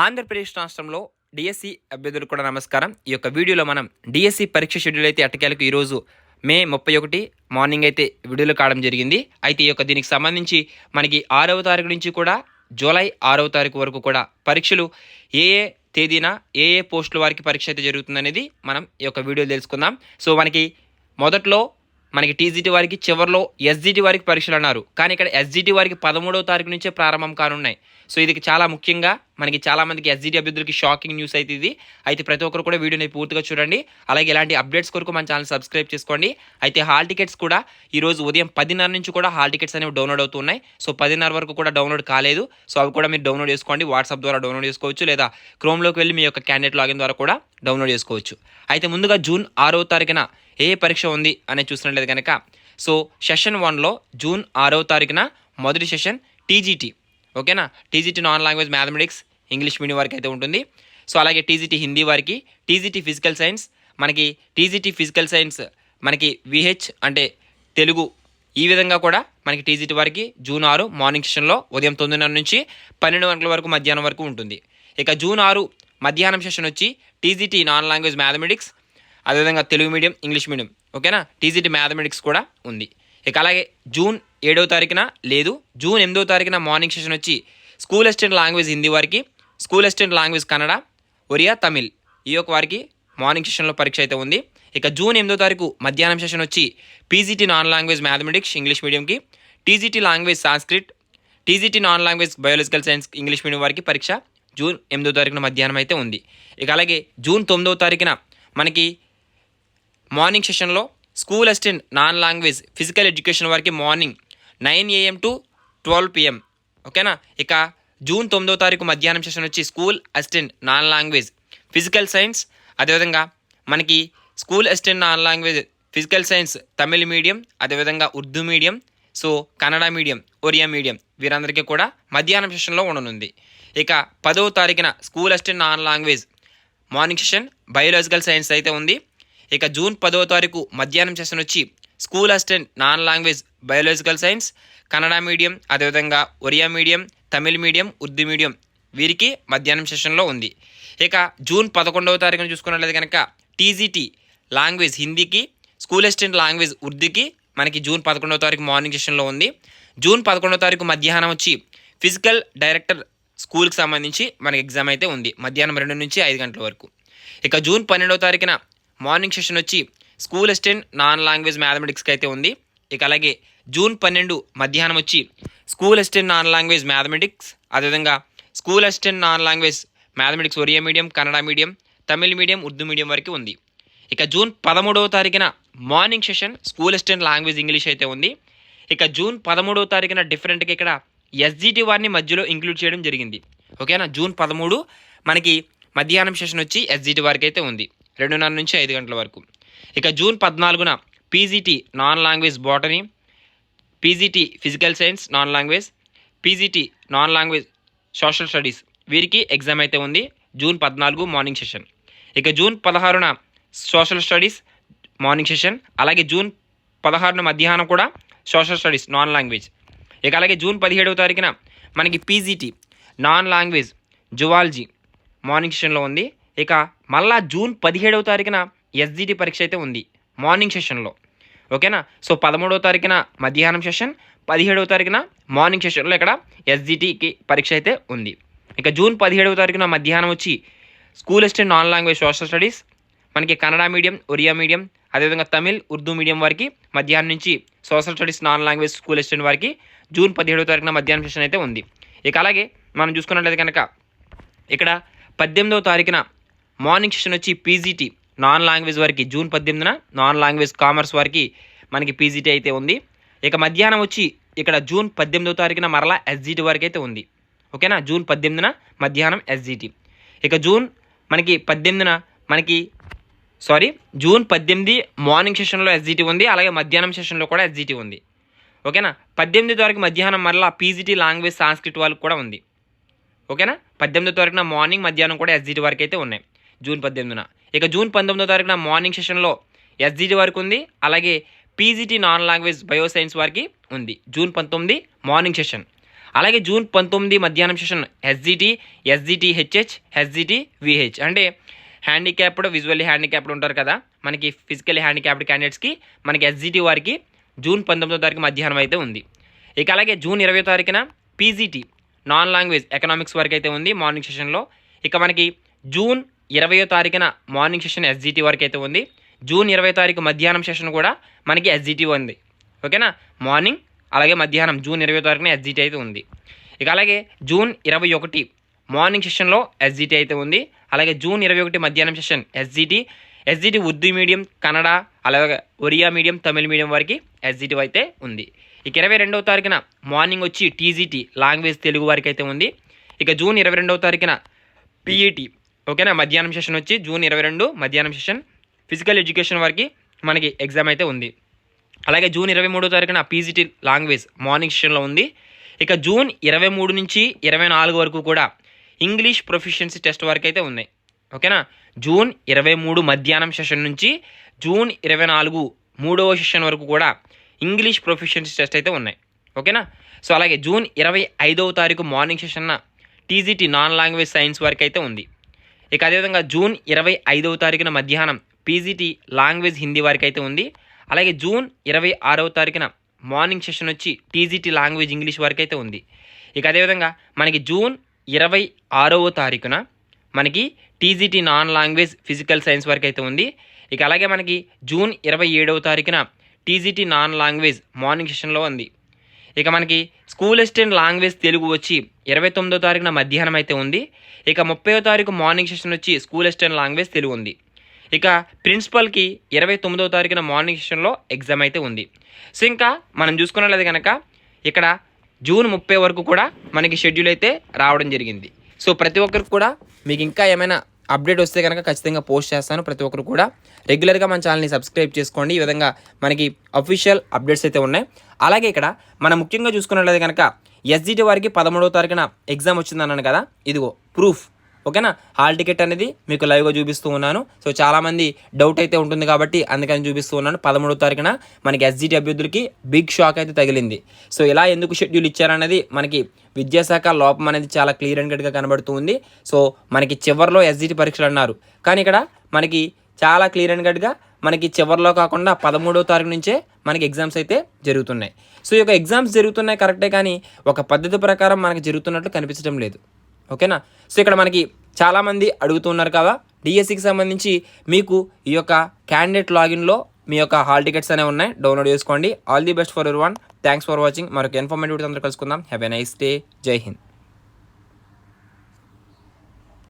ఆంధ్రప్రదేశ్ రాష్ట్రంలో డిఎస్సి అభ్యర్థులకు కూడా నమస్కారం. ఈ యొక్క వీడియోలో మనం డిఎస్సి పరీక్ష షెడ్యూల్ అయితే ఎట్టకేలకు ఈరోజు మే 31 మార్నింగ్ అయితే విడుదల కావడం జరిగింది. అయితే ఈ యొక్క దీనికి సంబంధించి మనకి 6వ తారీఖు నుంచి కూడా జూలై 6వ తారీఖు వరకు కూడా పరీక్షలు ఏ ఏ తేదీన ఏ ఏ పోస్టుల వారికి పరీక్ష అయితే జరుగుతుందనేది మనం ఈ యొక్క వీడియో తెలుసుకుందాం. సో మనకి మొదట్లో మనకి టీజీటీ వారికి, చివరిలో ఎస్జిటి వారికి పరీక్షలు అన్నారు. కానీ ఇక్కడ ఎస్జిటి వారికి 13వ తారీఖు నుంచే ప్రారంభం కానున్నాయి. సో ఇది చాలా ముఖ్యంగా మనకి చాలామందికి ఎస్జిటి అభ్యర్థులకి షాకింగ్ న్యూస్ అయితే ఇది. అయితే ప్రతి ఒక్కరు కూడా వీడియోని పూర్తిగా చూడండి. అలాగే ఇలాంటి అప్డేట్స్ కొరకు మన ఛానల్ సబ్స్క్రైబ్ చేసుకోండి. అయితే హాల్ టికెట్స్ కూడా ఈరోజు ఉదయం 10:30 నుంచి కూడా హాల్ టికెట్స్ అనేవి డౌన్లోడ్ అవుతున్నాయి. సో 10:30 వరకు కూడా డౌన్లోడ్ కాలేదు. సో అవి కూడా మీరు డౌన్లోడ్ చేసుకోండి. వాట్సాప్ ద్వారా డౌన్లోడ్ చేసుకోవచ్చు, లేదా క్రోమ్లోకి వెళ్ళి మీ యొక్క క్యాండిడేట్ లాగిన్ ద్వారా కూడా డౌన్లోడ్ చేసుకోవచ్చు. అయితే ముందుగా జూన్ 6వ తారీఖున ఏ పరీక్ష ఉంది అనేది చూసినట్లయితే కనుక, సో సెషన్ 1లో జూన్ 6వ తారీఖున మొదటి సెషన్ టీజీటీ, ఓకేనా. TGT non language mathematics English medium వారికి అయితే ఉంటుంది. సో అలాగే టీజీటీ హిందీ వారికి, టీజీటీ ఫిజికల్ సైన్స్, మనకి టీజీటీ ఫిజికల్ సైన్స్ మనకి విహెచ్ అంటే తెలుగు, ఈ విధంగా కూడా మనకి టీజీటీ వారికి జూన్ 6 మార్నింగ్ సెషన్లో ఉదయం 9:30 నుంచి 12 గంటల వరకు మధ్యాహ్నం వరకు ఉంటుంది. ఇక జూన్ 6 మధ్యాహ్నం సెషన్ వచ్చి టీజీటీ నాన్ లాంగ్వేజ్ మ్యాథమెటిక్స్, అదేవిధంగా తెలుగు మీడియం, ఇంగ్లీష్ మీడియం, ఓకేనా. టీజీటీ మ్యాథమెటిక్స్ కూడా ఉంది. ఇక అలాగే జూన్ 7వ తారీఖున లేదు, జూన్ 8వ తారీఖున మార్నింగ్ సెషన్ వచ్చి స్కూల్ అసిస్టెంట్ లాంగ్వేజ్ హిందీ వారికి, school assistant language Kannada, Oriya, Tamil, ఈ యొక్క వారికి మార్నింగ్ సెషన్లో పరీక్ష అయితే ఉంది. ఇక జూన్ 8వ తారీఖు మధ్యాహ్నం సెషన్ వచ్చి PGT non language mathematics English మీడియంకి, TGT language Sanskrit, TGT non language biological science English medium వారికి పరీక్ష జూన్ 8వ తారీఖున మధ్యాహ్నం అయితే ఉంది. ఇక అలాగే జూన్ 9వ తారీఖున మనకి మార్నింగ్ సెషన్లో school assistant non language physical education వారికి మార్నింగ్ 9 AM to 12 PM, ఓకేనా. ఇక జూన్ 9వ తారీఖు మధ్యాహ్నం సెషన్ వచ్చి school assistant non language physical science, అదేవిధంగా మనకి school assistant non language physical science Tamil medium, అదేవిధంగా Urdu medium, so Kannada medium, Oriya medium, వీరందరికీ కూడా మధ్యాహ్నం సెషన్లో ఉండనుంది. ఇక 10వ తారీఖున school assistant non language morning session biological science అయితే ఉంది. ఇక జూన్ 10వ తారీఖు మధ్యాహ్నం సెషన్ వచ్చి school assistant non language biological science Kannada medium, అదేవిధంగా Oriya medium, Tamil medium, Urdu medium, వీరికి మధ్యాహ్నం సెషన్లో ఉంది. ఇక జూన్ 11వ తారీఖున చూసుకున్నట్లయితే కనుక టీజీటీ లాంగ్వేజ్ హిందీకి, స్కూల్ అసిస్టెంట్ లాంగ్వేజ్ ఉర్దూకి మనకి జూన్ 11వ తారీఖు మార్నింగ్ సెషన్లో ఉంది. జూన్ 11వ తారీఖు మధ్యాహ్నం వచ్చి ఫిజికల్ డైరెక్టర్ స్కూల్కి సంబంధించి మనకి ఎగ్జామ్ అయితే ఉంది మధ్యాహ్నం 2 నుంచి 5 గంటల వరకు. ఇక జూన్ 12వ తారీఖున మార్నింగ్ సెషన్ వచ్చి స్కూల్ అసిస్టెంట్ నాన్ లాంగ్వేజ్ మ్యాథమెటిక్స్కి అయితే ఉంది. ఇక అలాగే జూన్ 12 మధ్యాహ్నం వచ్చి school assistant non language mathematics, అదేవిధంగా school assistant non language mathematics Oriya medium, Kannada medium, Tamil medium, Urdu medium వరకు ఉంది. ఇక జూన్ 13వ తారీఖున morning session school assistant language English అయితే ఉంది. ఇక జూన్ 13వ తారీఖున డిఫరెంట్గా ఇక్కడ ఎస్జిటి వారిని మధ్యలో ఇంక్లూడ్ చేయడం జరిగింది, ఓకేనా. జూన్ 13 మనకి మధ్యాహ్నం సెషన్ వచ్చి ఎస్జిటి వారికి అయితే ఉంది 2:30 నుంచి 5 గంటల వరకు. ఇక జూన్ 14న PGT non language botany, PGT physical science non language, PGT non language social studies, వీరికి ఎగ్జామ్ అయితే ఉంది జూన్ 14 మార్నింగ్ సెషన్. ఇక జూన్ 16న సోషల్ స్టడీస్ మార్నింగ్ సెషన్, అలాగే జూన్ 16న మధ్యాహ్నం కూడా సోషల్ స్టడీస్ నాన్ లాంగ్వేజ్. ఇక అలాగే జూన్ 17వ తారీఖున మనకి PGT non language zoology morning సెషన్లో ఉంది. ఇక మళ్ళా జూన్ 17వ తారీఖున ఎస్జిటి పరీక్ష అయితే ఉంది మార్నింగ్ సెషన్లో, ఓకేనా. సో 13వ తారీఖున మధ్యాహ్నం సెషన్, 17వ తారీఖున మార్నింగ్ సెషన్లో ఇక్కడ ఎస్జిటికి పరీక్ష అయితే ఉంది. ఇక జూన్ 17వ తారీఖున మధ్యాహ్నం వచ్చి school assistant non language social studies మనకి కన్నడ మీడియం, ఒరియా మీడియం, అదేవిధంగా తమిళ్, ఉర్దూ మీడియం వారికి మధ్యాహ్నం నుంచి social studies non language school assistant వారికి జూన్ 17వ తారీఖున మధ్యాహ్నం సెషన్ అయితే ఉంది. ఇక అలాగే మనం చూసుకున్నట్లయితే కనుక ఇక్కడ 18వ తారీఖున మార్నింగ్ సెషన్ వచ్చి పీజీటీ నాన్ లాంగ్వేజ్ వారికి జూన్ 18న నాన్ లాంగ్వేజ్ కామర్స్ వారికి మనకి పీజీటీ అయితే ఉంది. ఇక మధ్యాహ్నం వచ్చి ఇక్కడ జూన్ 18వ తారీఖున మరలా ఎస్జిటి వారికి అయితే ఉంది, ఓకేనా. జూన్ 18న మధ్యాహ్నం ఎస్జిటి. ఇక జూన్ 18 మార్నింగ్ సెషన్లో ఎస్జిటి ఉంది, అలాగే మధ్యాహ్నం సెషన్లో కూడా ఎస్జిటి ఉంది, ఓకేనా. 18వ తారీఖు మధ్యాహ్నం మరలా పీజీటీ లాంగ్వేజ్ సాంస్క్రిట్ వాళ్ళకి కూడా ఉంది, ఓకేనా. 18వ తారీఖున మార్నింగ్ మధ్యాహ్నం కూడా ఎస్జిటి వారికి అయితే ఉన్నాయి జూన్ 18న. ఇక జూన్ 19వ తారీఖున మార్నింగ్ సెషన్లో ఎస్జిటి వారికి ఉంది, అలాగే PGT non language bio science వారికి ఉంది జూన్ 19 మార్నింగ్ సెషన్. అలాగే జూన్ 19 మధ్యాహ్నం session SGT, SGT HH, SGT VH అంటే హ్యాండిక్యాప్డ్, విజువల్లీ హ్యాండిక్యాప్డ్ ఉంటారు కదా, మనకి ఫిజికల్లీ హ్యాండిక్యాప్డ్ క్యాండిడేట్స్కి మనకి ఎస్జిటి వారికి జూన్ 19వ తారీఖు మధ్యాహ్నం అయితే ఉంది. ఇక అలాగే జూన్ 20వ తారీఖున పీజీటీ నాన్ లాంగ్వేజ్ ఎకనామిక్స్ వరకు అయితే ఉంది మార్నింగ్ సెషన్లో. ఇక మనకి జూన్ 20వ తారీఖున మార్నింగ్ సెషన్ ఎస్జిటి వరకు అయితే ఉంది. జూన్ 20వ తారీఖు మధ్యాహ్నం సెషన్ కూడా మనకి ఎస్జిటి ఉంది. ఓకేనా, మార్నింగ్ అలాగే మధ్యాహ్నం జూన్ 20వ తారీఖున ఎస్జిటి అయితే ఉంది. ఇక అలాగే జూన్ 21 మార్నింగ్ సెషన్లో ఎస్జిటి అయితే ఉంది. అలాగే జూన్ 21 మధ్యాహ్నం session SGT Urdu medium, Kannada, అలాగే ఒరియా మీడియం, తమిళ మీడియం వారికి ఎస్జిటి అయితే ఉంది. ఇక 22వ తారీఖున మార్నింగ్ వచ్చి టీజీటీ లాంగ్వేజ్ తెలుగు వారికి అయితే ఉంది. ఇక జూన్ 22వ తారీఖున పీఈటీ, ఓకేనా, మధ్యాహ్నం సెషన్ వచ్చి జూన్ 22 మధ్యాహ్నం సెషన్ ఫిజికల్ ఎడ్యుకేషన్ వారికి మనకి ఎగ్జామ్ అయితే ఉంది. అలాగే జూన్ 23వ తారీఖున పీజీటీ లాంగ్వేజ్ మార్నింగ్ సెషన్లో ఉంది. ఇక జూన్ 23 నుంచి 24 వరకు కూడా ఇంగ్లీష్ ప్రొఫిషియన్సీ టెస్ట్ వరకు అయితే ఉన్నాయి. ఓకేనా, జూన్ 23 మధ్యాహ్నం సెషన్ నుంచి జూన్ 24 3వ సెషన్ వరకు కూడా ఇంగ్లీష్ ప్రొఫిషియన్సీ టెస్ట్ అయితే ఉన్నాయి. ఓకేనా, సో అలాగే జూన్ 25వ తారీఖు morning session TGT non language science వరకు అయితే ఉంది. ఇక అదేవిధంగా జూన్ 25వ తారీఖున మధ్యాహ్నం పీజీటీ లాంగ్వేజ్ హిందీ వారికి అయితే ఉంది. అలాగే జూన్ 26వ తారీఖున మార్నింగ్ సెషన్ వచ్చి టీజీటీ లాంగ్వేజ్ ఇంగ్లీష్ వరకు అయితే ఉంది. ఇక అదేవిధంగా మనకి జూన్ 26వ తారీఖున మనకి TGT non language physical science వరకు అయితే ఉంది. ఇక అలాగే మనకి జూన్ 27వ తారీఖున టీజీటీ నాన్ లాంగ్వేజ్ మార్నింగ్ సెషన్లో ఉంది. ఇక మనకి స్కూల్ అసిస్టెంట్ లాంగ్వేజ్ తెలుగు వచ్చి 29వ తారీఖున మధ్యాహ్నం అయితే ఉంది. ఇక 30వ తారీఖు మార్నింగ్ సెషన్ వచ్చి స్కూల్ అసిస్టెంట్ లాంగ్వేజ్ తెలుగు ఉంది. ఇక ప్రిన్సిపల్కి 29వ తారీఖున మార్నింగ్ సెషన్లో ఎగ్జామ్ అయితే ఉంది. సో ఇంకా మనం చూసుకున్నట్లయితే కనుక ఇక్కడ జూన్ 30 వరకు కూడా మనకి షెడ్యూల్ అయితే రావడం జరిగింది. సో ప్రతి ఒక్కరికి కూడా మీకు ఇంకా ఏమైనా అప్డేట్ వస్తే కనుక ఖచ్చితంగా పోస్ట్ చేస్తాను. ప్రతి ఒక్కరు కూడా రెగ్యులర్గా మన ఛానల్ని సబ్స్క్రైబ్ చేసుకోండి. ఈ విధంగా మనకి అఫీషియల్ అప్డేట్స్ అయితే ఉన్నాయి. అలాగే ఇక్కడ మనం ముఖ్యంగా చూసుకున్నట్లయితే కనుక ఎస్జిటి వారికి 13వ తారీఖున ఎగ్జామ్ వచ్చిందన్నాను కదా, ఇదిగో ప్రూఫ్. ఓకేనా, హాల్ టికెట్ అనేది మీకు లైవ్గా చూపిస్తూ ఉన్నాను. సో చాలామంది డౌట్ అయితే ఉంటుంది కాబట్టి అందుకని చూపిస్తూ ఉన్నాను. 13వ తారీఖున మనకి ఎస్జిటి అభ్యర్థులకి బిగ్ షాక్ అయితే తగిలింది. సో ఇలా ఎందుకు షెడ్యూల్ ఇచ్చారనేది మనకి విద్యాశాఖ లోపం అనేది చాలా క్లియర్ అండ్ కట్గా కనబడుతూ ఉంది. సో మనకి చివరిలో ఎస్జిటి పరీక్షలు అన్నారు, కానీ ఇక్కడ మనకి చాలా క్లియర్ అండ్ కట్గా మనకి చివరిలో కాకుండా 13వ తారీఖు నుంచే మనకి ఎగ్జామ్స్ అయితే జరుగుతున్నాయి. సో ఈ యొక్క ఎగ్జామ్స్ జరుగుతున్నాయి కరెక్టే, కానీ ఒక పద్ధతి ప్రకారం మనకి జరుగుతున్నట్లు కనిపించడం లేదు. ఓకేనా, సో ఇక్కడ మనకి చాలామంది అడుగుతున్నారు కదా, డిఎస్సికి సంబంధించి మీకు ఈ యొక్క క్యాండిడేట్ లాగిన్లో మీ యొక్క హాల్ టికెట్స్ అనేవి ఉన్నాయి, డౌన్లోడ్ చేసుకోండి. All the best for everyone. Thanks for watching. మరొక ఇన్ఫర్మేటివ్ అందరూ కలుసుకుందాం. Have a nice day. జై హింద్.